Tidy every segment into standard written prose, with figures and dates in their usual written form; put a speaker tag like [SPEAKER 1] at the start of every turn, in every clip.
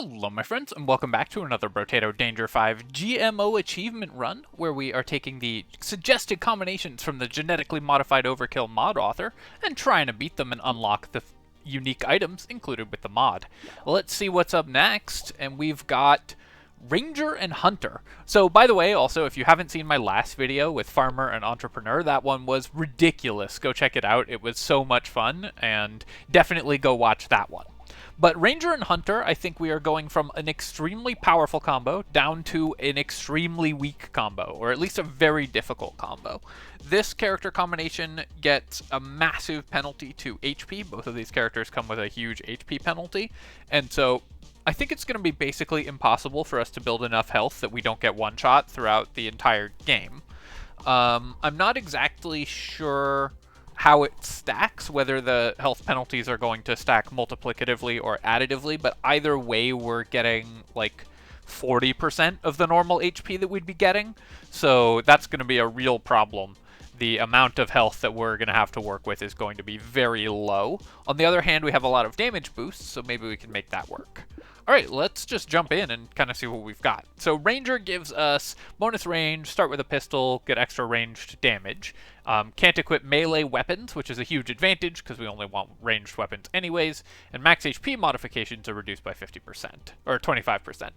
[SPEAKER 1] Hello my friends, and welcome back to another Brotato Danger 5 GMO achievement run, where we are taking the suggested combinations from the Genetically Modified Overkill mod author, and trying to beat them and unlock the unique items included with the mod. Let's see what's up next, and we've got Ranger and Hunter. So, by the way, also, if you haven't seen my last video with Farmer and Entrepreneur, that one was ridiculous. Go check it out. It was so much fun, and definitely go watch that one. But Ranger and Hunter, I think we are going from an extremely powerful combo down to an extremely weak combo, or at least a very difficult combo. This character combination gets a massive penalty to HP. Both of these characters come with a huge HP penalty, and so I think it's going to be basically impossible for us to build enough health that we don't get one-shot throughout the entire game. I'm not exactly sure how it stacks, whether the health penalties are going to stack multiplicatively or additively, but either way we're getting like 40% of the normal HP that we'd be getting, so that's going to be a real problem. The amount of health that we're going to have to work with is going to be very low. On the other hand, we have a lot of damage boosts, so maybe we can make that work. Alright, let's just jump in and kind of see what we've got. So Ranger gives us bonus range, start with a pistol, get extra ranged damage. Can't equip melee weapons, which is a huge advantage because we only want ranged weapons anyways. And max HP modifications are reduced by 50%, or 25%.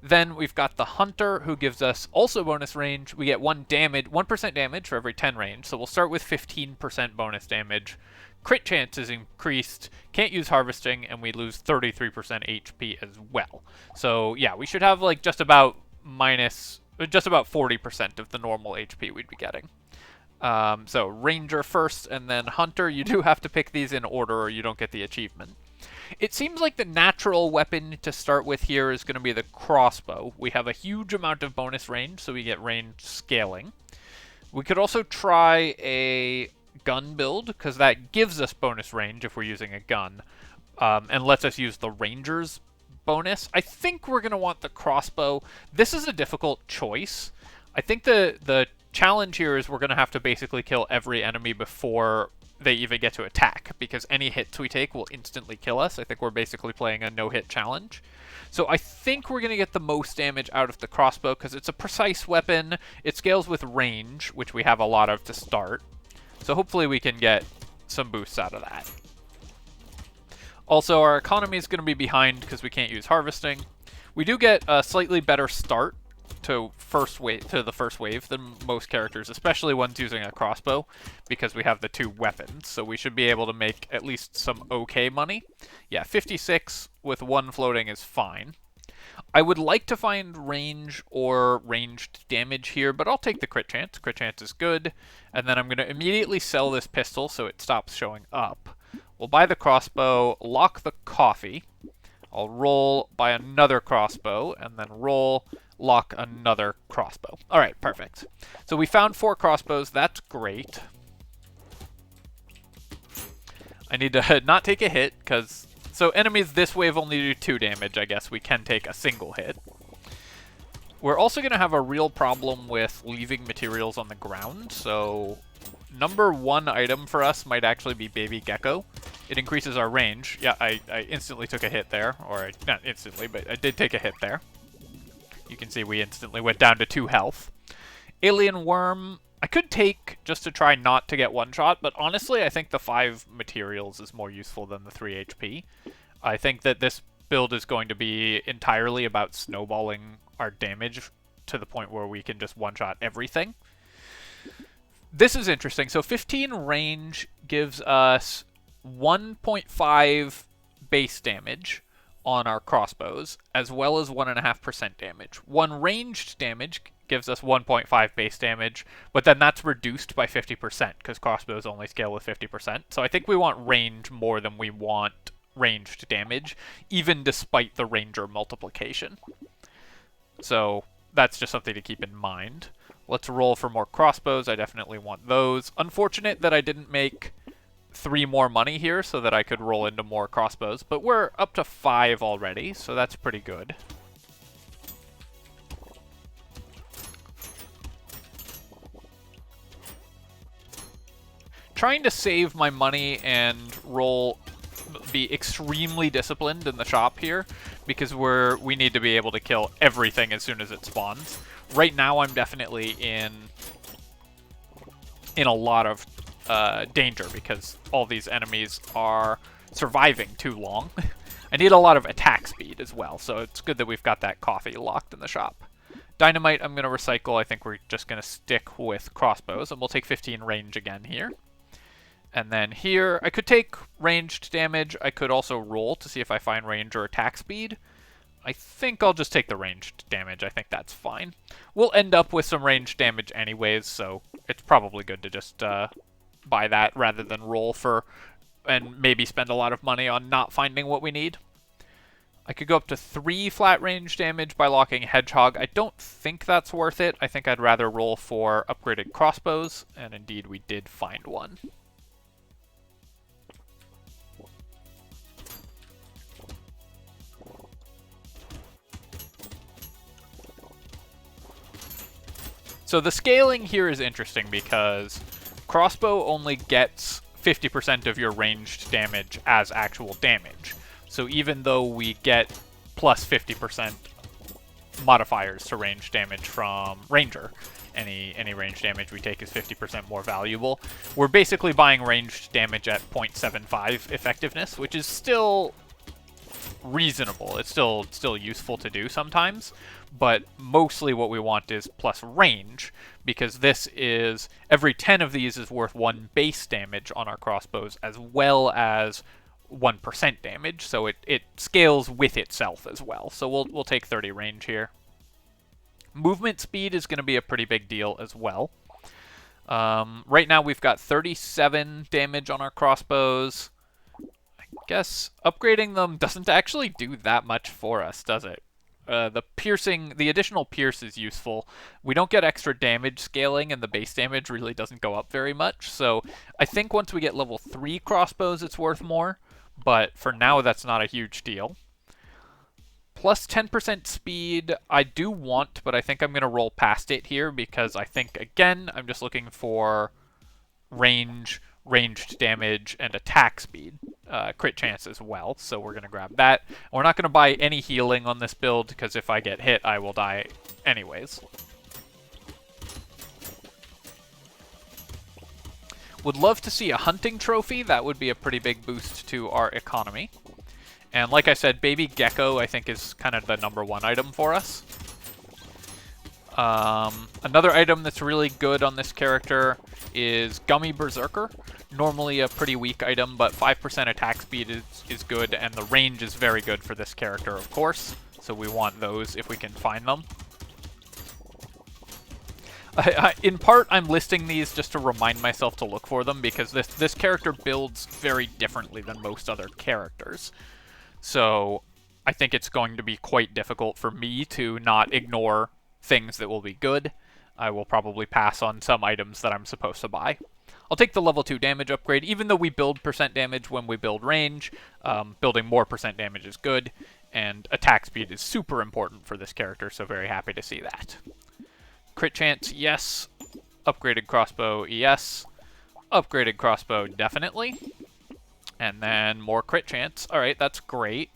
[SPEAKER 1] Then we've got the Hunter, who gives us also bonus range. We get 1% damage for every 10 range, so we'll start with 15% bonus damage. Crit chance is increased, can't use harvesting, and we lose 33% HP as well. So yeah, we should have like just about 40% of the normal HP we'd be getting. So Ranger first, and then Hunter. You do have to pick these in order or you don't get the achievement. It seems like the natural weapon to start with here is going to be the crossbow. We have a huge amount of bonus range, so we get range scaling. We could also try a gun build, because that gives us bonus range if we're using a gun, and lets us use the Ranger's bonus. I think we're going to want the crossbow. This is a difficult choice. I think the challenge here is we're going to have to basically kill every enemy before they even get to attack, because any hits we take will instantly kill us. I think we're basically playing a no-hit challenge. So I think we're going to get the most damage out of the crossbow, because it's a precise weapon. It scales with range, which we have a lot of to start. So hopefully we can get some boosts out of that. Also, our economy is going to be behind because we can't use harvesting. We do get a slightly better start to the first wave than most characters, especially ones using a crossbow, because we have the two weapons. So we should be able to make at least some okay money. Yeah, 56 with one floating is fine. I would like to find range or ranged damage here, but I'll take the crit chance. Crit chance is good. And then I'm going to immediately sell this pistol so it stops showing up. We'll buy the crossbow, lock the coffee. I'll roll, buy another crossbow, and then roll, lock another crossbow. Alright, perfect. So we found 4 crossbows. That's great. I need to not take a hit, because so enemies this wave only do 2 damage, I guess. We can take a single hit. We're also going to have a real problem with leaving materials on the ground, so number 1 item for us might actually be Baby Gecko. It increases our range. Yeah, I instantly took a hit there, or not instantly, but I did take a hit there. You can see we instantly went down to 2 health. Alien Worm, I could take just to try not to get one shot, but honestly I think the 5 materials is more useful than the 3 HP. I think that this build is going to be entirely about snowballing our damage to the point where we can just one-shot everything. This is interesting. So 15 range gives us 1.5 base damage on our crossbows, as well as 1.5% damage. 1 ranged damage gives us 1.5 base damage, but then that's reduced by 50% because crossbows only scale with 50%. So I think we want range more than we want ranged damage, even despite the Ranger multiplication. So that's just something to keep in mind. Let's roll for more crossbows. I definitely want those. Unfortunate that I didn't make 3 more money here so that I could roll into more crossbows, but we're up to 5 already, so that's pretty good. Trying to save my money and roll be extremely disciplined in the shop here, because we need to be able to kill everything as soon as it spawns. Right now, I'm definitely in a lot of danger because all these enemies are surviving too long. I need a lot of attack speed as well, so it's good that we've got that coffee locked in the shop. Dynamite, I'm going to recycle. I think we're just going to stick with crossbows, and we'll take 15 range again here. And then here, I could take ranged damage. I could also roll to see if I find range or attack speed. I think I'll just take the ranged damage. I think that's fine. We'll end up with some ranged damage anyways, so it's probably good to just buy that rather than roll for and maybe spend a lot of money on not finding what we need. I could go up to 3 flat range damage by locking Hedgehog. I don't think that's worth it. I think I'd rather roll for upgraded crossbows, and indeed we did find one. So the scaling here is interesting because crossbow only gets 50% of your ranged damage as actual damage. So even though we get plus 50% modifiers to range damage from Ranger, any range damage we take is 50% more valuable. We're basically buying ranged damage at 0.75 effectiveness, which is still reasonable. It's still useful to do sometimes, but mostly what we want is plus range, because this is every 10 of these is worth 1 base damage on our crossbows as well as 1% damage, so it scales with itself as well. So we'll take 30 range here. Movement speed is going to be a pretty big deal as well. Right now we've got 37 damage on our crossbows. I guess upgrading them doesn't actually do that much for us, does it? The additional pierce is useful. We don't get extra damage scaling, and the base damage really doesn't go up very much. So I think once we get level 3 crossbows, it's worth more. But for now, that's not a huge deal. Plus 10% speed, I do want, but I think I'm going to roll past it here because I think, again, I'm just looking for range, ranged damage, and attack speed. Crit chance as well, so we're going to grab that. We're not going to buy any healing on this build because if I get hit, I will die anyways. Would love to see a hunting trophy. That would be a pretty big boost to our economy. And like I said, Baby Gecko, I think, is kind of the #1 item for us. Another item that's really good on this character is Gummy Berserker. Normally a pretty weak item, but 5% attack speed is good, and the range is very good for this character, of course. So we want those if we can find them. In part, I'm listing these just to remind myself to look for them, because this character builds very differently than most other characters. So I think it's going to be quite difficult for me to not ignore things that will be good. I will probably pass on some items that I'm supposed to buy. I'll take the level 2 damage upgrade. Even though we build percent damage when we build range, building more percent damage is good, and attack speed is super important for this character, so very happy to see that. Crit chance, yes. Upgraded crossbow, yes. Upgraded crossbow, definitely. And then more crit chance. Alright, that's great.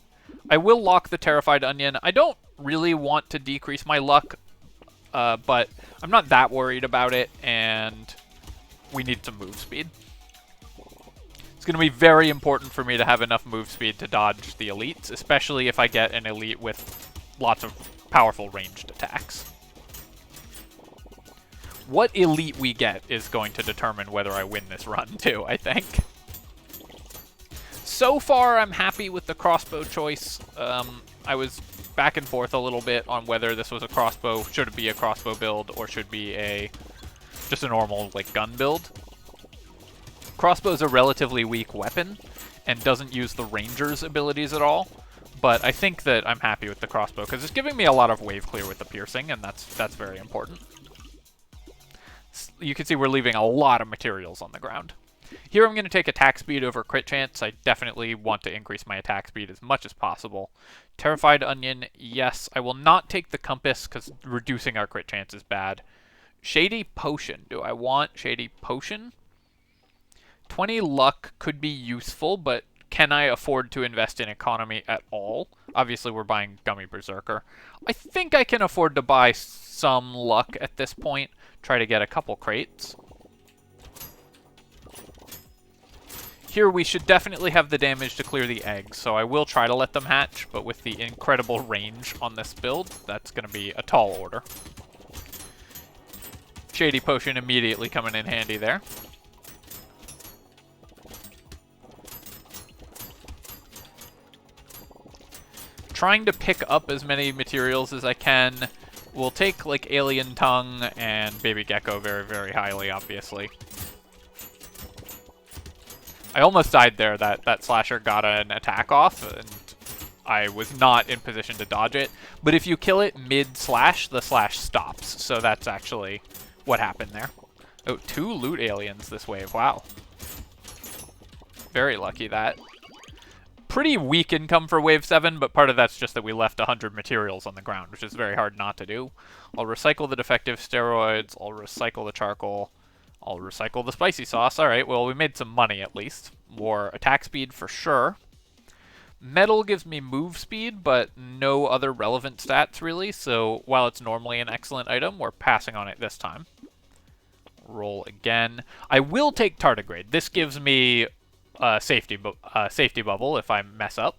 [SPEAKER 1] I will lock the Terrified Onion. I don't really want to decrease my luck, but I'm not that worried about it, and we need some move speed. It's going to be very important for me to have enough move speed to dodge the elites, especially if I get an elite with lots of powerful ranged attacks. What elite we get is going to determine whether I win this run, too, I think. So far, I'm happy with the crossbow choice. I was back and forth a little bit on whether this was a crossbow, should it be a crossbow build, or should be just a normal gun build. Crossbow's a relatively weak weapon and doesn't use the ranger's abilities at all, but I think that I'm happy with the crossbow because it's giving me a lot of wave clear with the piercing, and that's very important. You can see we're leaving a lot of materials on the ground. Here I'm going to take attack speed over crit chance. I definitely want to increase my attack speed as much as possible. Terrified Onion, yes. I will not take the compass because reducing our crit chance is bad. Shady Potion. Do I want Shady Potion? 20 luck could be useful, but can I afford to invest in economy at all? Obviously, we're buying Gummy Berserker. I think I can afford to buy some luck at this point. Try to get a couple crates. Here we should definitely have the damage to clear the eggs, so I will try to let them hatch, but with the incredible range on this build, that's going to be a tall order. Shady Potion immediately coming in handy there. Trying to pick up as many materials as I can. We'll take, like, Alien Tongue and Baby Gecko very, very highly, obviously. I almost died there. That slasher got an attack off, and I was not in position to dodge it. But if you kill it mid-slash, the slash stops. So that's actually what happened there. Oh, 2 loot aliens this wave. Wow. Very lucky that. Pretty weak income for wave 7, but part of that's just that we left 100 materials on the ground, which is very hard not to do. I'll recycle the defective steroids. I'll recycle the charcoal. I'll recycle the spicy sauce. Alright, well, we made some money at least. More attack speed for sure. Metal gives me move speed, but no other relevant stats really, so while it's normally an excellent item, we're passing on it this time. Roll again. I will take Tardigrade. This gives me a safety bubble if I mess up.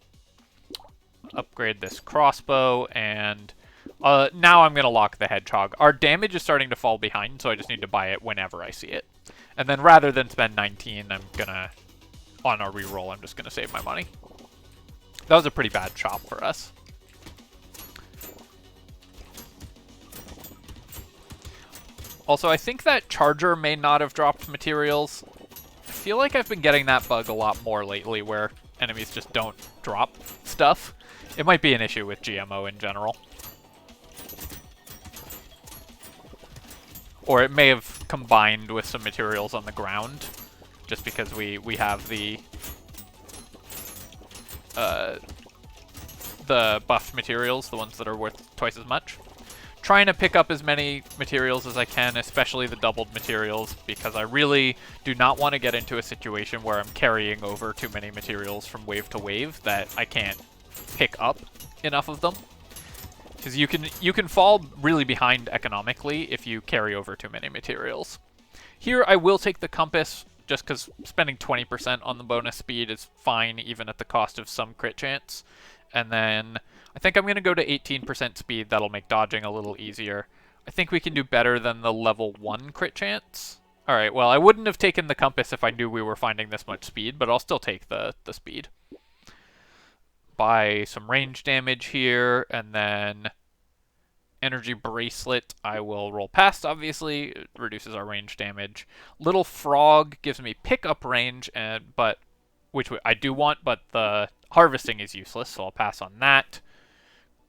[SPEAKER 1] Upgrade this crossbow, and now I'm going to lock the hedgehog. Our damage is starting to fall behind, so I just need to buy it whenever I see it. And then rather than spend 19, I'm going to, on our reroll, I'm just going to save my money. That was a pretty bad chop for us. Also, I think that Charger may not have dropped materials. I feel like I've been getting that bug a lot more lately, where enemies just don't drop stuff. It might be an issue with GMO in general. Or it may have combined with some materials on the ground, just because we have the buffed materials, the ones that are worth twice as much. Trying to pick up as many materials as I can, especially the doubled materials, because I really do not want to get into a situation where I'm carrying over too many materials from wave to wave that I can't pick up enough of them. Because you can fall really behind economically if you carry over too many materials. Here I will take the compass, just because spending 20% on the bonus speed is fine, even at the cost of some crit chance. And then I think I'm going to go to 18% speed. That'll make dodging a little easier. I think we can do better than the level 1 crit chance. Alright, well, I wouldn't have taken the compass if I knew we were finding this much speed, but I'll still take the speed. Buy some range damage here, and then energy bracelet I will roll past, obviously. It reduces our range damage. Little frog gives me pickup range, which I do want, but the harvesting is useless, so I'll pass on that.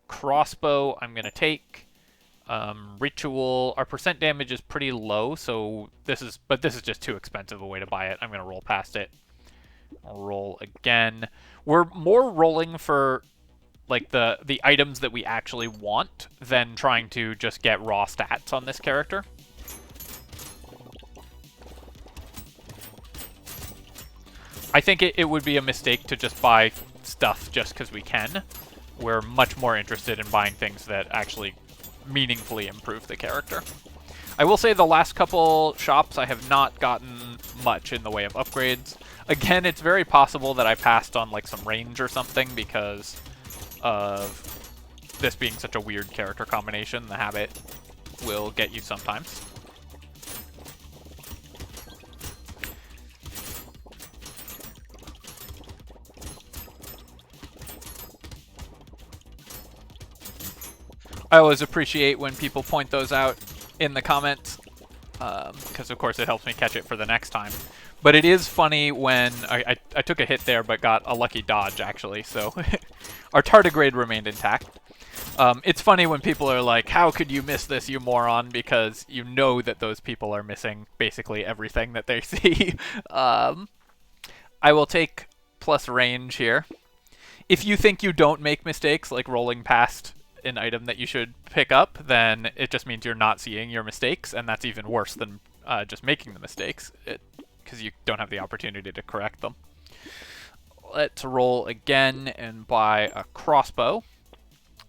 [SPEAKER 1] Crossbow I'm going to take. Ritual, our percent damage is pretty low, so this is just too expensive a way to buy it. I'm going to roll past it. I'll roll again. We're more rolling for like the items that we actually want than trying to just get raw stats on this character. I think it would be a mistake to just buy stuff just because we can. We're much more interested in buying things that actually meaningfully improve the character. I will say the last couple shops I have not gotten much in the way of upgrades. Again, it's very possible that I passed on like some range or something because of this being such a weird character combination. The habit will get you sometimes. I always appreciate when people point those out in the comments, because of course it helps me catch it for the next time. But it is funny when I took a hit there but got a lucky dodge, actually, so our tardigrade remained intact. It's funny when people are like, how could you miss this, you moron, because you know that those people are missing basically everything that they see. I will take plus range here. If you think you don't make mistakes, like rolling past an item that you should pick up, then it just means you're not seeing your mistakes, and that's even worse than just making the mistakes, because you don't have the opportunity to correct them. Let's roll again and buy a crossbow.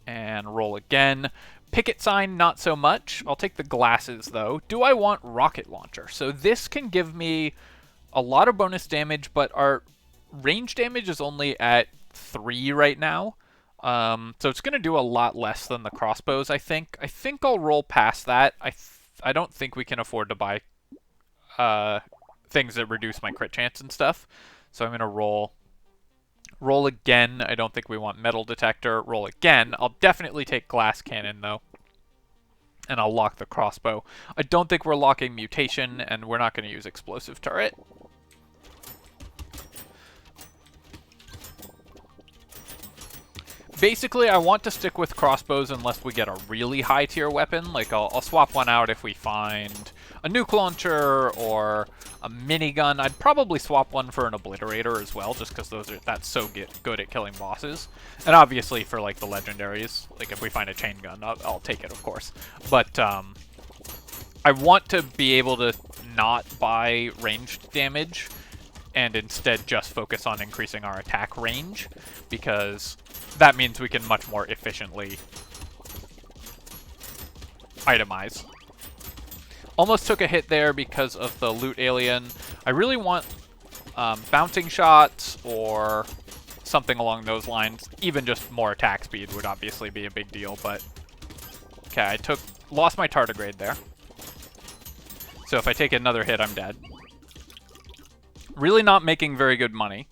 [SPEAKER 1] And roll again. Picket sign, not so much. I'll take the glasses, though. Do I want rocket launcher? So this can give me a lot of bonus damage, but our range damage is only at 3 right now. So it's going to do a lot less than the crossbows, I think. I think I'll roll past that. I don't think we can afford to buy things that reduce my crit chance and stuff. So I'm going to roll. Roll again. I don't think we want metal detector. Roll again. I'll definitely take glass cannon, though. And I'll lock the crossbow. I don't think we're locking mutation, and we're not going to use explosive turret. Basically, I want to stick with crossbows unless we get a really high tier weapon. Like, I'll swap one out if we find a nuke launcher or a minigun. I'd probably swap one for an obliterator as well, just because that's so good at killing bosses. And obviously for like the legendaries, like if we find a chain gun, I'll take it, of course. But I want to be able to not buy ranged damage and instead just focus on increasing our attack range, because that means we can much more efficiently itemize. Almost took a hit there because of the loot alien. I really want bouncing shots or something along those lines. Even just more attack speed would obviously be a big deal, but okay, lost my tardigrade there. So if I take another hit, I'm dead. Really not making very good money.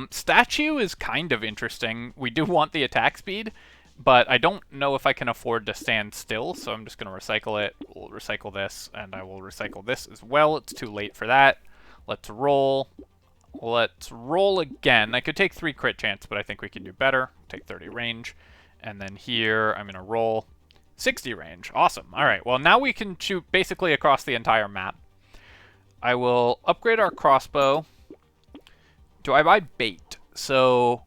[SPEAKER 1] Statue is kind of interesting. We do want the attack speed, but I don't know if I can afford to stand still, so I'm just going to recycle it. We'll recycle this, and I will recycle this as well. It's too late for that. Let's roll. Let's roll again. I could take 3 crit chance, but I think we can do better. Take 30 range. And then here, I'm going to roll 60 range. Awesome. All right, well, now we can shoot basically across the entire map. I will upgrade our crossbow. Do I buy bait? So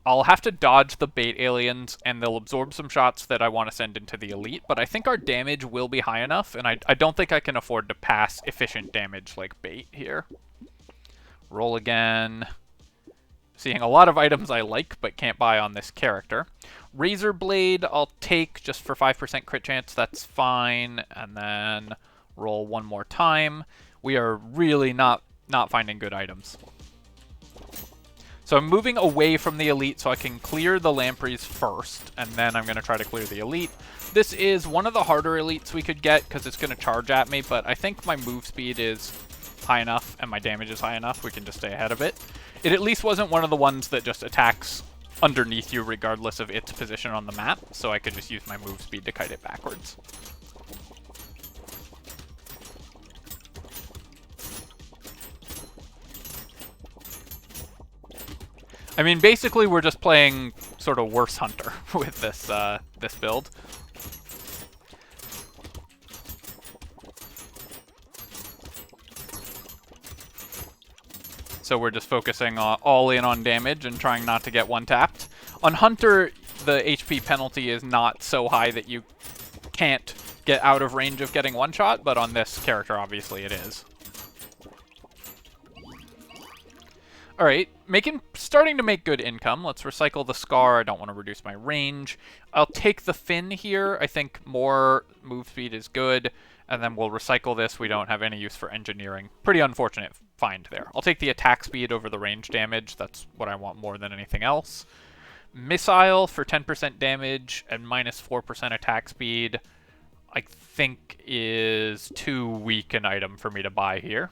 [SPEAKER 1] I'll have to dodge the bait aliens, and they'll absorb some shots that I want to send into the elite, but I think our damage will be high enough, and I don't think I can afford to pass efficient damage like bait here. Roll again. Seeing a lot of items I like, but can't buy on this character. Razor Blade I'll take just for 5% crit chance, that's fine, and then roll one more time. We are really not finding good items. So I'm moving away from the elite so I can clear the lampreys first, and then I'm going to try to clear the elite. This is one of the harder elites we could get because it's going to charge at me, but I think my move speed is high enough and my damage is high enough. We can just stay ahead of it. It at least wasn't one of the ones that just attacks underneath you regardless of its position on the map, so I could just use my move speed to kite it backwards. I mean, basically, we're just playing sort of worse hunter with this this build. So we're just focusing all in on damage and trying not to get one-tapped. On hunter, the HP penalty is not so high that you can't get out of range of getting one-shot, but on this character, obviously, it is. Alright, starting to make good income. Let's recycle the scar. I don't want to reduce my range. I'll take the fin here. I think more move speed is good. And then we'll recycle this. We don't have any use for engineering. Pretty unfortunate find there. I'll take the attack speed over the range damage. That's what I want more than anything else. Missile for 10% damage and minus 4% attack speed, I think is too weak an item for me to buy here.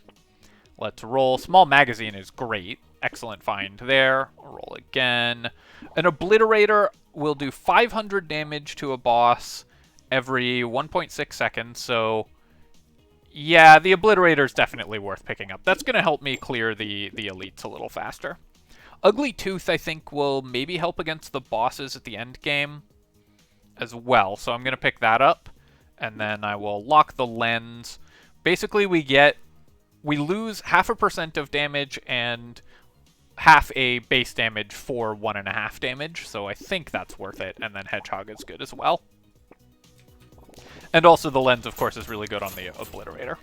[SPEAKER 1] Let's roll. Small magazine is great. Excellent find there. Roll again. An obliterator will do 500 damage to a boss every 1.6 seconds, so yeah, the obliterator is definitely worth picking up. That's going to help me clear the elites a little faster. Ugly Tooth, I think, will maybe help against the bosses at the end game as well, so I'm going to pick that up, and then I will lock the lens. Basically, we lose 0.5% of damage and half a base damage for 1.5 damage, so I think that's worth it, and then Hedgehog is good as well. And also the lens, of course, is really good on the obliterator.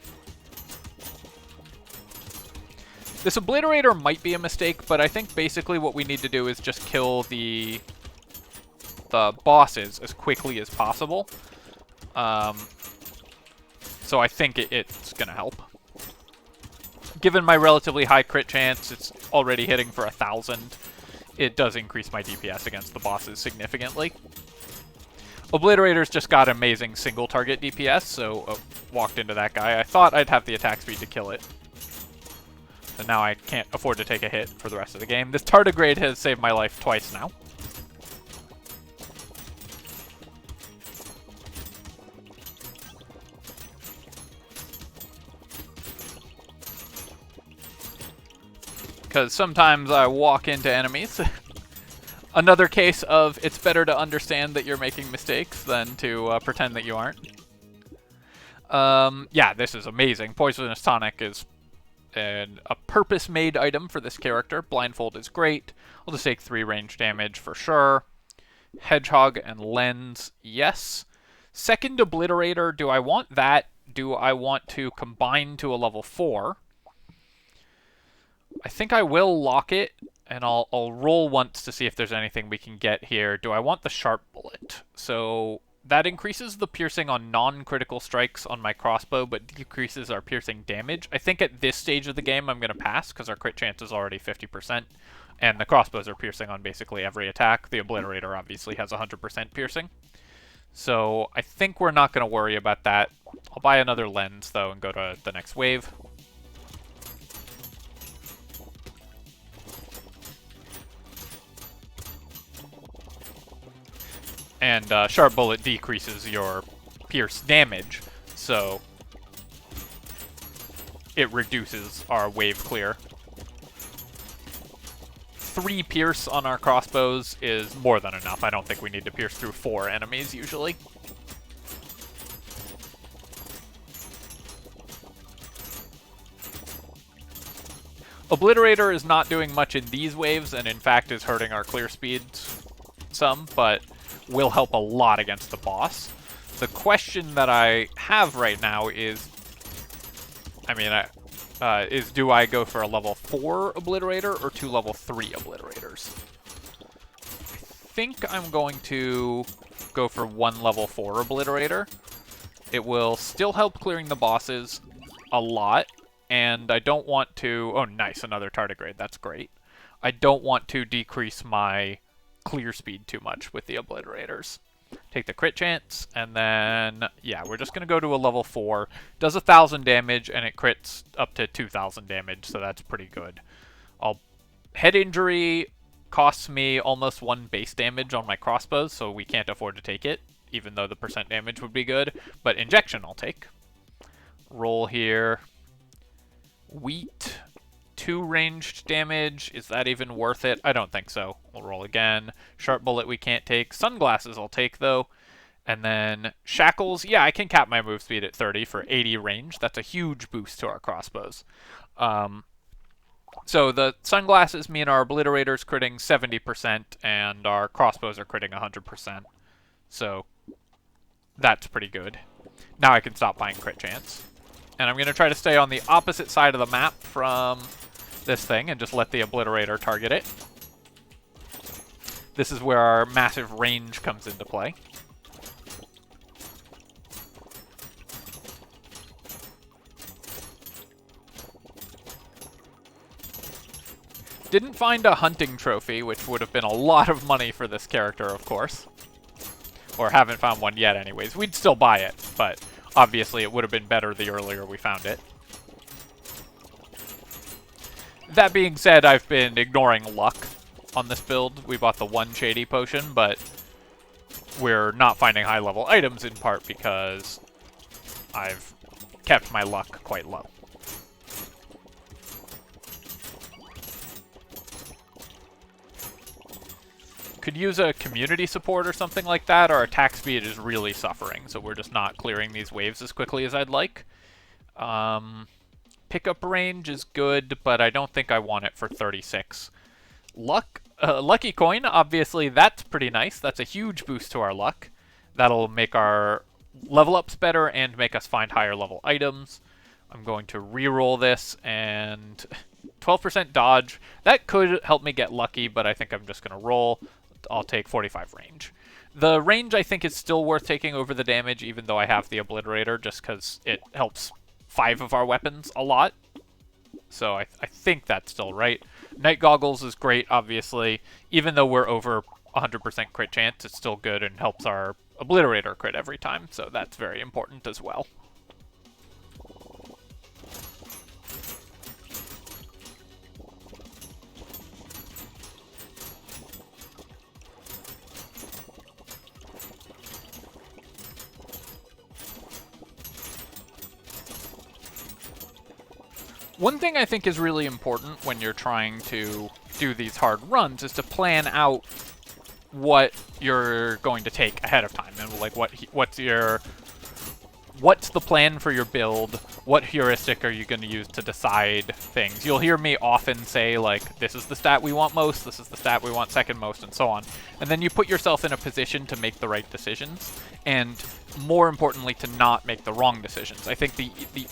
[SPEAKER 1] This obliterator might be a mistake, but I think basically what we need to do is just kill the bosses as quickly as possible. So I think it's going to help. Given my relatively high crit chance, it's already hitting for 1,000. It does increase my DPS against the bosses significantly. Obliterators just got amazing single target DPS, so walked into that guy. I thought I'd have the attack speed to kill it. But now I can't afford to take a hit for the rest of the game. This Tardigrade has saved my life twice now. Because sometimes I walk into enemies. Another case of it's better to understand that you're making mistakes than to pretend that you aren't. Yeah, this is amazing. Poisonous Tonic is a purpose-made item for this character. Blindfold is great. I'll just take 3 range damage for sure. Hedgehog and Lens, yes. Second Obliterator, do I want that? Do I want to combine to a level 4? I think I will lock it, and I'll roll once to see if there's anything we can get here. Do I want the Sharp Bullet? So that increases the piercing on non-critical strikes on my crossbow, but decreases our piercing damage. I think at this stage of the game I'm going to pass, because our crit chance is already 50%, and the crossbows are piercing on basically every attack. The Obliterator obviously has 100% piercing. So I think we're not going to worry about that. I'll buy another Lens, though, and go to the next wave. And Sharp Bullet decreases your pierce damage, so it reduces our wave clear. 3 pierce on our crossbows is more than enough. I don't think we need to pierce through 4 enemies usually. Obliterator is not doing much in these waves, and in fact is hurting our clear speeds some, but will help a lot against the boss. The question that I have right now is, do I go for a level 4 Obliterator or 2 level 3 Obliterators? I think I'm going to go for 1 level 4 Obliterator. It will still help clearing the bosses a lot, and I don't want to... Oh, nice, another Tardigrade. That's great. I don't want to decrease my clear speed too much with the Obliterators. Take the crit chance, and then, yeah, we're just going to go to a level 4. Does 1,000 damage, and it crits up to 2,000 damage, so that's pretty good. Head injury costs me almost 1 base damage on my crossbows, so we can't afford to take it, even though the percent damage would be good. But injection I'll take. Roll here. Wheat. 2 ranged damage. Is that even worth it? I don't think so. We'll roll again. Sharp Bullet we can't take. Sunglasses I'll take, though. And then Shackles. Yeah, I can cap my move speed at 30 for 80 range. That's a huge boost to our crossbows. So the Sunglasses mean our Obliterators critting 70%, and our crossbows are critting 100%. So that's pretty good. Now I can stop buying crit chance. And I'm going to try to stay on the opposite side of the map from this thing and just let the Obliterator target it. This is where our massive range comes into play. Didn't find a hunting trophy, which would have been a lot of money for this character, of course. Or haven't found one yet anyways. We'd still buy it, but obviously it would have been better the earlier we found it. That being said, I've been ignoring luck on this build. We bought the 1 Shady Potion, but we're not finding high-level items in part because I've kept my luck quite low. Could use a community support or something like that. Our attack speed is really suffering, so we're just not clearing these waves as quickly as I'd like. Pickup range is good, but I don't think I want it for 36. Lucky Coin, obviously that's pretty nice. That's a huge boost to our luck. That'll make our level ups better and make us find higher level items. I'm going to re-roll this, and 12% dodge. That could help me get lucky, but I think I'm just going to roll. I'll take 45 range. The range, I think, is still worth taking over the damage, even though I have the obliterator, just because it helps 5 of our weapons a lot. So I think that's still right. Night Goggles is great, obviously. Even though we're over 100% crit chance, it's still good and helps our obliterator crit every time, so that's very important as well. One thing I think is really important when you're trying to do these hard runs is to plan out what you're going to take ahead of time, and like what's the plan for your build? What heuristic are you going to use to decide things? You'll hear me often say, like, this is the stat we want most, this is the stat we want second most, and so on. And then you put yourself in a position to make the right decisions, and more importantly, to not make the wrong decisions. I think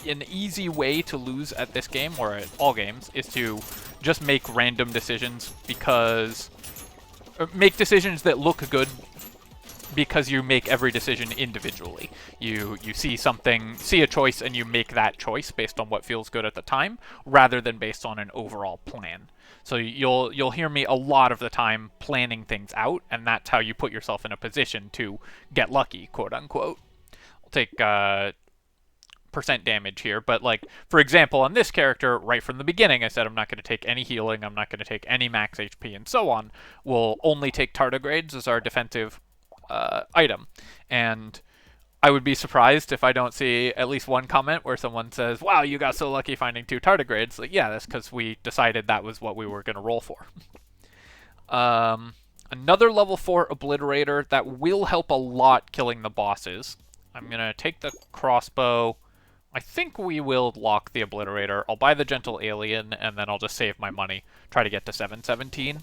[SPEAKER 1] an easy way to lose at this game, or at all games, is to just make random decisions make decisions that look good because you make every decision individually. You see a choice, and you make that choice based on what feels good at the time, rather than based on an overall plan. So you'll hear me a lot of the time planning things out, and that's how you put yourself in a position to get lucky, quote unquote. I'll take percent damage here, but like, for example, on this character, right from the beginning, I said I'm not going to take any healing, I'm not going to take any max HP, and so on. We'll only take tardigrades as our defensive item, and I would be surprised if I don't see at least one comment where someone says, wow, you got so lucky finding 2 tardigrades. Like, yeah, that's because we decided that was what we were going to roll for. Another level 4 obliterator that will help a lot killing the bosses. I'm going to take the crossbow. I think we will lock the obliterator. I'll buy the gentle alien, and then I'll just save my money, try to get to 717.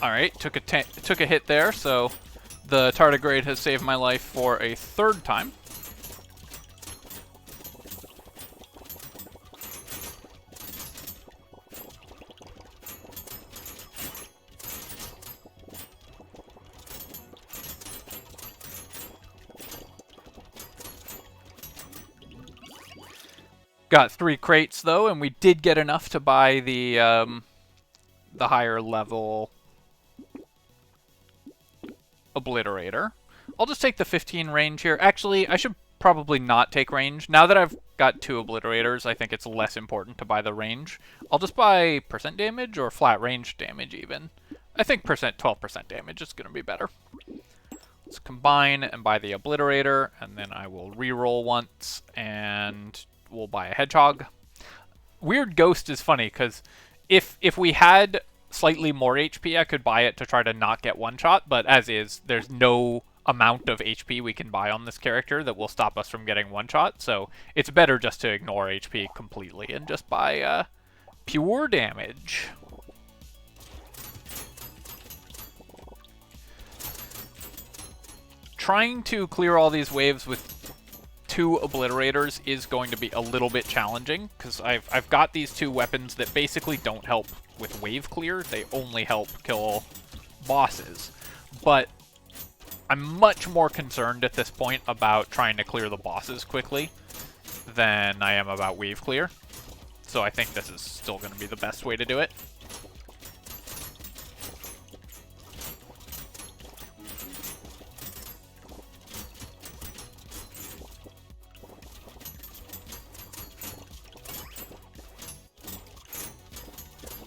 [SPEAKER 1] Alright, took a hit there, so the tardigrade has saved my life for a 3rd time. Got 3 crates though, and we did get enough to buy the higher level obliterator. I'll just take the 15 range here. Actually, I should probably not take range. Now that I've got 2 obliterators, I think it's less important to buy the range. I'll just buy percent damage or flat range damage even. I think 12% damage is going to be better. Let's combine and buy the obliterator, and then I will re-roll once, and we'll buy a hedgehog. Weird Ghost is funny, because if we had slightly more HP, I could buy it to try to not get one-shot, but as is, there's no amount of HP we can buy on this character that will stop us from getting one-shot, so it's better just to ignore HP completely and just buy pure damage. Trying to clear all these waves with 2 obliterators is going to be a little bit challenging, because I've got these 2 weapons that basically don't help with wave clear. They only help kill bosses. But I'm much more concerned at this point about trying to clear the bosses quickly than I am about wave clear. So I think this is still going to be the best way to do it.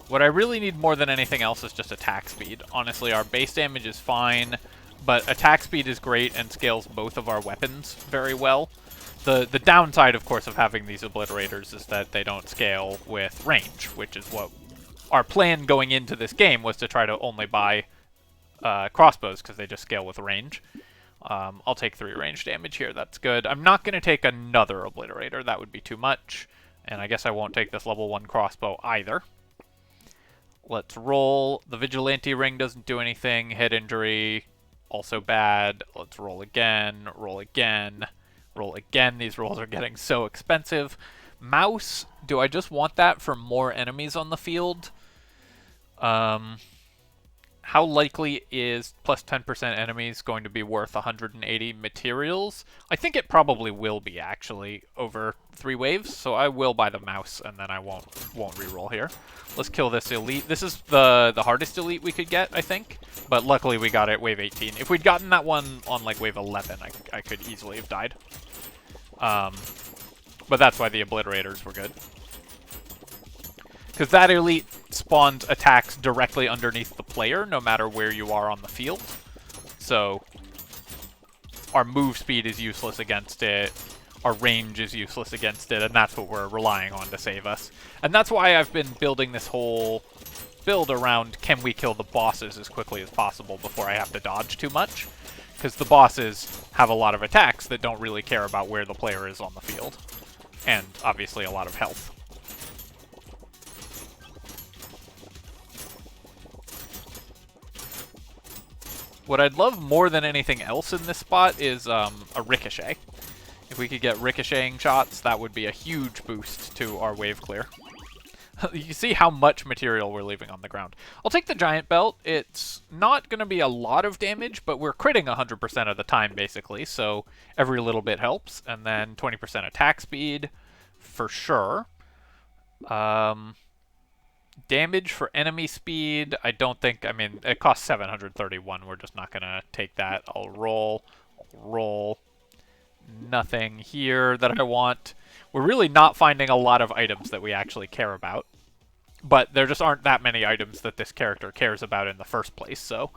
[SPEAKER 1] What I really need more than anything else is just attack speed. Honestly, our base damage is fine, but attack speed is great and scales both of our weapons very well. The downside, of course, of having these obliterators is that they don't scale with range, which is what our plan going into this game was, to try to only buy crossbows because they just scale with range. I'll take 3 range damage here. That's good. I'm not going to take another obliterator. That would be too much. And I guess I won't take this level 1 crossbow either. Let's roll. The vigilante ring doesn't do anything. Head injury, also bad. Let's roll again. Roll again. Roll again. These rolls are getting so expensive. Mouse, do I just want that for more enemies on the field? How likely is plus 10% enemies going to be worth 180 materials? I think it probably will be, actually, over 3 waves, so I will buy the mouse, and then I won't reroll here. Let's kill this elite. This is the hardest elite we could get, I think, but luckily we got it wave 18. If we'd gotten that one on, like, wave 11, I could easily have died. But that's why the obliterators were good. Because that elite spawns attacks directly underneath the player, no matter where you are on the field. So our move speed is useless against it, our range is useless against it, and that's what we're relying on to save us. And that's why I've been building this whole build around, can we kill the bosses as quickly as possible before I have to dodge too much? Because the bosses have a lot of attacks that don't really care about where the player is on the field. And obviously a lot of health. What I'd love more than anything else in this spot is a ricochet. If we could get ricocheting shots, that would be a huge boost to our wave clear. You see how much material we're leaving on the ground. I'll take the giant belt. It's not going to be a lot of damage, but we're critting 100% of the time, basically, so every little bit helps. And then 20% attack speed, for sure. Damage for enemy speed, I don't think, I mean, it costs 731. We're just not going to take that. I'll roll. Nothing here that I want. We're really not finding a lot of items that we actually care about. But there just aren't that many items that this character cares about in the first place, so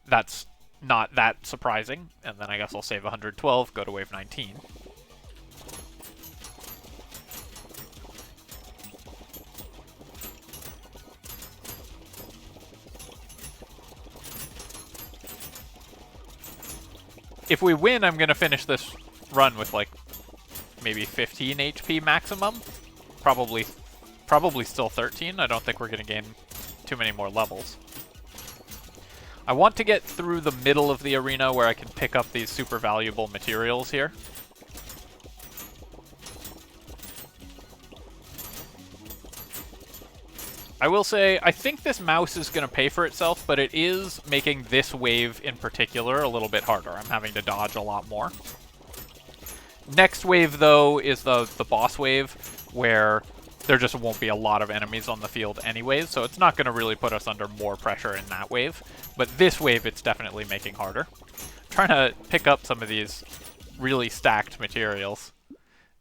[SPEAKER 1] that's not that surprising. And then I guess I'll save 112, go to wave 19. If we win, I'm going to finish this run with, like, maybe 15 HP maximum. Probably still 13. I don't think we're going to gain too many more levels. I want to get through the middle of the arena where I can pick up these super valuable materials here. I will say, I think this mouse is going to pay for itself, but it is making this wave in particular a little bit harder. I'm having to dodge a lot more. Next wave, though, is the boss wave, where there just won't be a lot of enemies on the field anyways, so it's not going to really put us under more pressure in that wave. But this wave, it's definitely making harder. I'm trying to pick up some of these really stacked materials.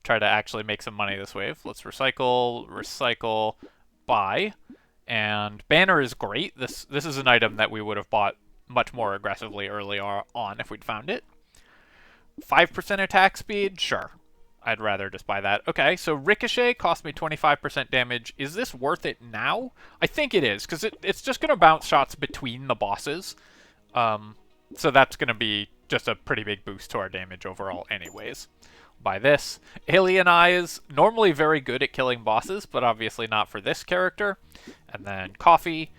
[SPEAKER 1] Try to actually make some money this wave. Let's recycle, buy. And banner is great. This is an item that we would have bought much more aggressively early on if we'd found it. 5% attack speed? Sure. I'd rather just buy that. Okay, so Ricochet cost me 25% damage. Is this worth it now? I think it is, because it's just going to bounce shots between the bosses. So that's going to be just a pretty big boost to our damage overall anyways. Buy this. Alien Eyes, normally very good at killing bosses, but obviously not for this character. And then Coffee.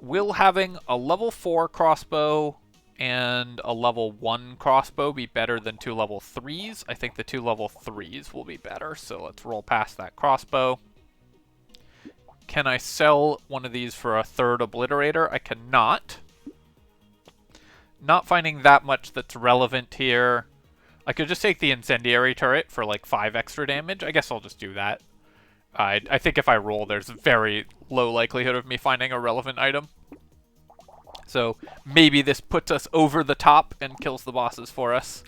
[SPEAKER 1] Will having a level 4 crossbow and a level 1 crossbow be better than 2 level 3s? I think the 2 level 3s will be better, so let's roll past that crossbow. Can I sell one of these for a 3rd obliterator? I cannot. Not finding that much that's relevant here. I could just take the incendiary turret for like 5 extra damage. I guess I'll just do that. I think if I roll, there's a very low likelihood of me finding a relevant item. So maybe this puts us over the top and kills the bosses for us.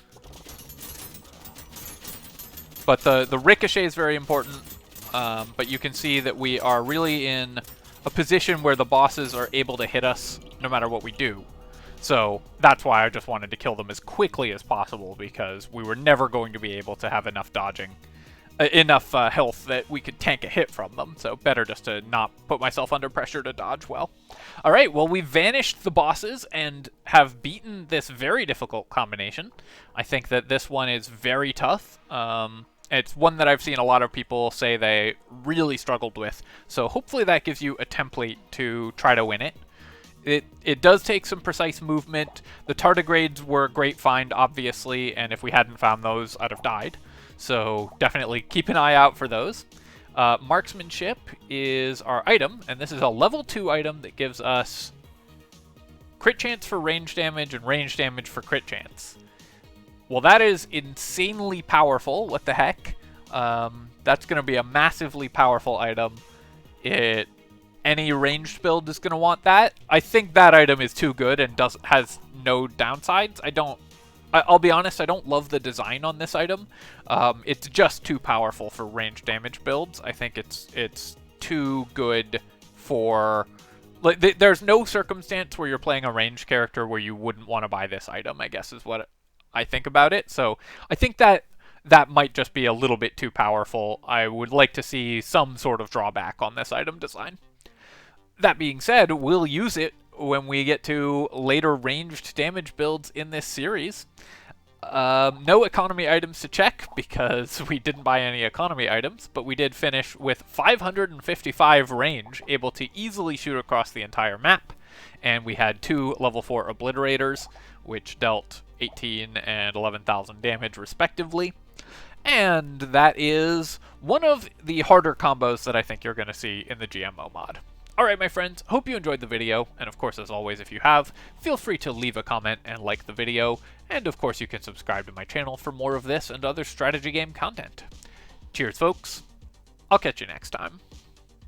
[SPEAKER 1] But the ricochet is very important. But you can see that we are really in a position where the bosses are able to hit us no matter what we do. So that's why I just wanted to kill them as quickly as possible, because we were never going to be able to have enough dodging, enough health that we could tank a hit from them. So better just to not put myself under pressure to dodge well. All right, well, we've vanished the bosses and have beaten this very difficult combination. I think that this one is very tough. It's one that I've seen a lot of people say they really struggled with. So hopefully that gives you a template to try to win it. It does take some precise movement. The tardigrades were a great find, obviously, and if we hadn't found those, I'd have died. So definitely keep an eye out for those. Marksmanship is our item, and this is a level 2 item that gives us crit chance for range damage and range damage for crit chance. Well, that is insanely powerful. What the heck? That's going to be a massively powerful item. Any ranged build is going to want that. I think that item is too good and has no downsides. I'll be honest, I don't love the design on this item. It's just too powerful for range damage builds. I think it's too good for... Like, there's no circumstance where you're playing a ranged character where you wouldn't want to buy this item, I guess is what I think about it. So I think that might just be a little bit too powerful. I would like to see some sort of drawback on this item design. That being said, we'll use it when we get to later ranged damage builds in this series. No economy items to check because we didn't buy any economy items, but we did finish with 555 range, able to easily shoot across the entire map. And we had 2 level 4 obliterators, which dealt 18 and 11,000 damage respectively. And that is one of the harder combos that I think you're going to see in the GMO mod. Alright, my friends, hope you enjoyed the video, and of course, as always, if you have, feel free to leave a comment and like the video, and of course you can subscribe to my channel for more of this and other strategy game content. Cheers, folks. I'll catch you next time.